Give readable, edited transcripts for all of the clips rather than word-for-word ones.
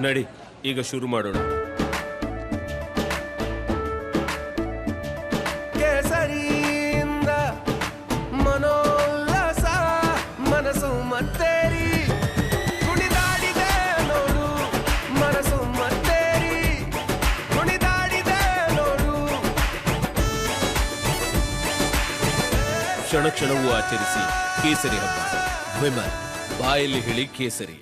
ನಡಿ ಈಗ ಶುರು ಮಾಡೋಣ. ಕೇಸರಿಯಿಂದ ಮನೋಲ್ಲಾಸ ಮನಸ್ಸು ಮತ್ತೇರಿ ಕುಣಿದಾಡಿದೆ ನೋಡು, ಮನಸ್ಸು ಮತ್ತೇರಿ ಕುಣಿದಾಡಿದೆ ನೋಡು. ಕ್ಷಣ ಕ್ಷಣವೂ ಆಚರಿಸಿ ಕೇಸರಿ ಹಬ್ಬ. ವಿಮಲ್ ಬಾಯಲ್ಲಿ ಹೇಳಿ ಕೇಸರಿ.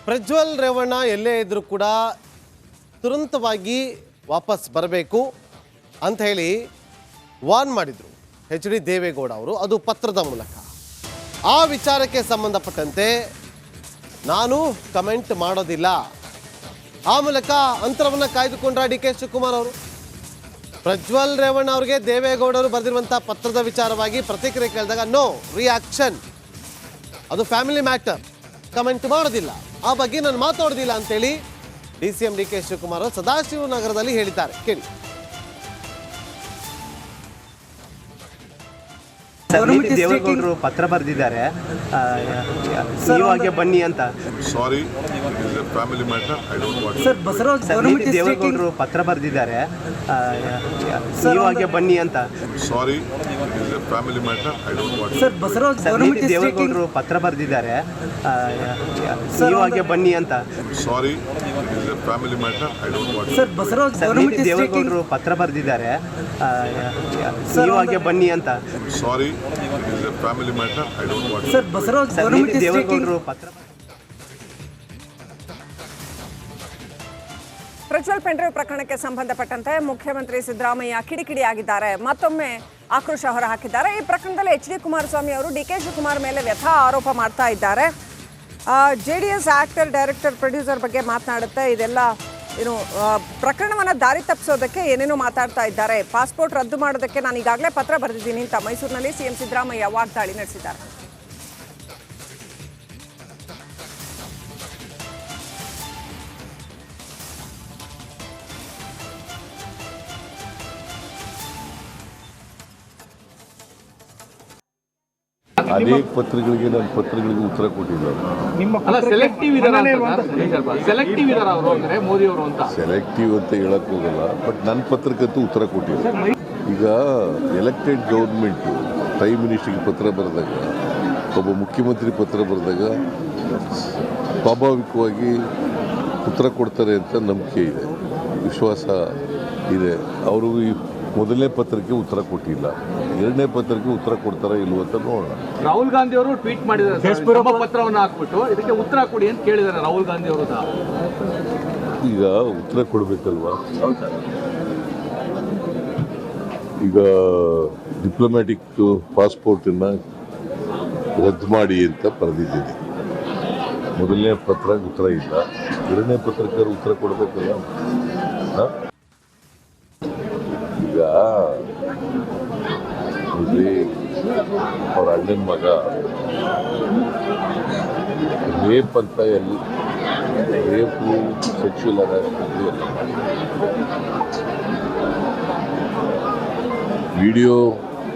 ಪ್ರಜ್ವಲ್ ರೇವಣ್ಣ ಎಲ್ಲೇ ಇದ್ರೂ ಕೂಡ ತುರಂತವಾಗಿ ವಾಪಸ್ ಬರಬೇಕು ಅಂತ ಹೇಳಿ ವಾರ್ನ್ ಮಾಡಿದರು ಎಚ್.ಡಿ. ದೇವೇಗೌಡ ಅವರು. ಅದು ಪತ್ರದ ಮೂಲಕ. ಆ ವಿಚಾರಕ್ಕೆ ಸಂಬಂಧಪಟ್ಟಂತೆ ನಾನು ಕಮೆಂಟ್ ಮಾಡೋದಿಲ್ಲ. ಆ ಮೂಲಕ ಅಂತರವನ್ನು ಕಾಯ್ದುಕೊಂಡ್ರ ಡಿ.ಕೆ. ಶಿವಕುಮಾರ್ ಅವರು. ಪ್ರಜ್ವಲ್ ರೇವಣ್ಣ ಅವರಿಗೆ ದೇವೇಗೌಡರು ಬರೆದಿರುವಂಥ ಪತ್ರದ ವಿಚಾರವಾಗಿ ಪ್ರತಿಕ್ರಿಯೆ ಕೇಳಿದಾಗ ನೋ ರಿಯಾಕ್ಷನ್, ಅದು ಫ್ಯಾಮಿಲಿ ಮ್ಯಾಟರ್, ಕಮೆಂಟ್ ಮಾಡೋದಿಲ್ಲ, ಆ ಬಗ್ಗೆ ನಾನು ಮಾತಾಡೋದಿಲ್ಲ ಅಂತೇಳಿ ಡಿ.ಸಿ.ಎಂ. ಡಿ.ಕೆ. ಶಿವಕುಮಾರ್ ಸದಾಶಿವನಗರದಲ್ಲಿ ಹೇಳಿದ್ದಾರೆ. ಕೇಳಿ. ದೇವೇಗೌಡರು ಪತ್ರ ಬರೆದಿದ್ದಾರೆ, ನೀವಾಗೆ ಬನ್ನಿ ಅಂತ. Sorry, family matter, I don't want. Sir Basavaraj ದೇವೇಗೌಡರು ಪತ್ರ ಬರೆದಿದ್ದಾರೆ, ನೀವಾಗೆ ಬನ್ನಿ ಅಂತ. Sorry, family matter, I don't want. Sir Basavaraj ದೇವೇಗೌಡರು ಪತ್ರ ಬರೆದಿದ್ದಾರೆ, ನೀವಾಗೆ ಬನ್ನಿ ಅಂತ. Sorry, family matter, I don't want. Sir Basavaraj ದೇವೇಗೌಡರು ಪತ್ರ ಬರೆದಿದ್ದಾರೆ, ನೀವಾಗೆ ಬನ್ನಿ ಅಂತ. Sorry, family matter, I don't want. Sir Basavaraj ದೇವೇಗೌಡರು ಪತ್ರ. ಪ್ರಜ್ವಲ್ ಪೆಂಡ್ರೈವ್ ಪ್ರಕರಣಕ್ಕೆ ಸಂಬಂಧಪಟ್ಟಂತೆ ಮುಖ್ಯಮಂತ್ರಿ ಸಿದ್ದರಾಮಯ್ಯ ಕಿಡಿಕಿಡಿಯಾಗಿದ್ದಾರೆ. ಮತ್ತೊಮ್ಮೆ ಆಕ್ರೋಶ ಹೊರಹಾಕಿದ್ದಾರೆ. ಈ ಪ್ರಕರಣದಲ್ಲಿ ಎಚ್.ಡಿ. ಕುಮಾರಸ್ವಾಮಿ ಅವರು ಡಿ.ಕೆ. ಶಿವಕುಮಾರ್ ಮೇಲೆ ವ್ಯಥಾ ಆರೋಪ ಮಾಡ್ತಾ ಇದ್ದಾರೆ. JDS ಆಕ್ಟರ್, ಡೈರೆಕ್ಟರ್, ಪ್ರೊಡ್ಯೂಸರ್ ಬಗ್ಗೆ ಮಾತನಾಡುತ್ತೆ. ಇದೆಲ್ಲ ಏನು ಪ್ರಕರಣವನ್ನು ದಾರಿ ತಪ್ಪಿಸೋದಕ್ಕೆ ಏನೇನೋ ಮಾತಾಡ್ತಾ ಇದ್ದಾರೆ. ಪಾಸ್ಪೋರ್ಟ್ ರದ್ದು ಮಾಡೋದಕ್ಕೆ ನಾನು ಈಗಾಗಲೇ ಪತ್ರ ಬರೆದಿದ್ದೀನಿ ಅಂತ ಮೈಸೂರಿನಲ್ಲಿ ಸಿಎಂ ಸಿದ್ದರಾಮಯ್ಯ ವಾಗ್ದಾಳಿ ನಡೆಸಿದ್ದಾರೆ. ಅನೇಕ ಪತ್ರಗಳಿಗೆ ನನ್ನ ಪತ್ರಗಳಿಗೆ ಉತ್ತರ ಕೊಟ್ಟಿಲ್ಲ. ಸೆಲೆಕ್ಟಿವ್ ಅಂತ ಹೇಳಕ್ ಹೋಗಲ್ಲ, ಬಟ್ ನನ್ನ ಪತ್ರಕ್ಕಂತೂ ಉತ್ತರ ಕೊಟ್ಟಿಲ್ಲ. ಈಗ ಎಲೆಕ್ಟೆಡ್ ಗೌರ್ಮೆಂಟು ಪ್ರೈಮ್ ಮಿನಿಸ್ಟರ್ಗೆ ಪತ್ರ ಬರೆದಾಗ, ಒಬ್ಬ ಮುಖ್ಯಮಂತ್ರಿ ಪತ್ರ ಬರೆದಾಗ ಸ್ವಾಭಾವಿಕವಾಗಿ ಉತ್ತರ ಕೊಡ್ತಾರೆ ಅಂತ ನಂಬಿಕೆ ಇದೆ, ವಿಶ್ವಾಸ ಇದೆ. ಅವರು ಈ ಮೊದಲನೇ ಪತ್ರಕ್ಕೆ ಉತ್ತರ ಕೊಟ್ಟಿಲ್ಲ, ಎರಡನೇ ಪತ್ರಕ್ಕೆ ಉತ್ತರ ಕೊಡ್ತಾರ ಇಲ್ವ ಅಂತ ನೋಡೋಣ. ರಾಹುಲ್ ಗಾಂಧಿ ಅವರು ಟ್ವೀಟ್ ಮಾಡಿದ್ದಾರೆ, ಪತ್ರವನ್ನು ಹಾಕ್ಬಿಟ್ಟು ಇದಕ್ಕೆ ಉತ್ತರ ಕೊಡಿ ಅಂತ ಕೇಳಿದ್ದಾರೆ ರಾಹುಲ್ ಗಾಂಧಿ ಅವರು. ಈಗ ಉತ್ತರ ಕೊಡಬೇಕಲ್ವಾ? ಈಗ ಡಿಪ್ಲೊಮ್ಯಾಟಿಕ್ ಪಾಸ್ಪೋರ್ಟನ್ನು ರದ್ದು ಮಾಡಿ ಅಂತ ಬರೆದಿದ್ದೀನಿ. ಮೊದಲನೇ ಪತ್ರ ಉತ್ತರ ಇಲ್ಲ, ಎರಡನೇ ಪತ್ರಕ್ಕೆ ಉತ್ತರ ಕೊಡಬೇಕಲ್ಲ. ಈಗ ಅವ್ರ ಅಣ್ಣನ ಮಗ ರೇಪ್ ಅಂತ ರೇಪು, ಸೆಕ್ಷುವಲ್ ಹರಾಸ್ಮೆಂಟ್ ಎಲ್ಲ ವಿಡಿಯೋ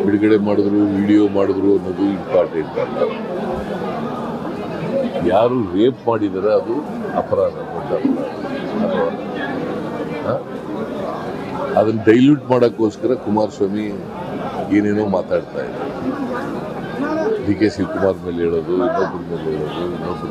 ಬಿಡುಗಡೆ ಮಾಡಿದ್ರು ಅನ್ನೋದು ಇಂಪಾರ್ಟೆಂಟ್ ಅಲ್ಲ. ಯಾರು ರೇಪ್ ಮಾಡಿದರೆ ಅದು ಅಪರಾಧ, ದೊಡ್ಡ ಅಪರಾಧ. ಅದನ್ನು ಡೈಲ್ಯೂಟ್ ಮಾಡೋಕ್ಕೋಸ್ಕರ ಕುಮಾರಸ್ವಾಮಿ ಏನೇನೋ ಮಾತಾಡ್ತಾ ಇದ್ದಾರೆ. ಡಿ.ಕೆ. ಶಿವಕುಮಾರ್ ಮೇಲೆ ಹೇಳೋದು, ಇನ್ನೊಬ್ಬರ ಮೇಲೆ ಹೇಳೋದು.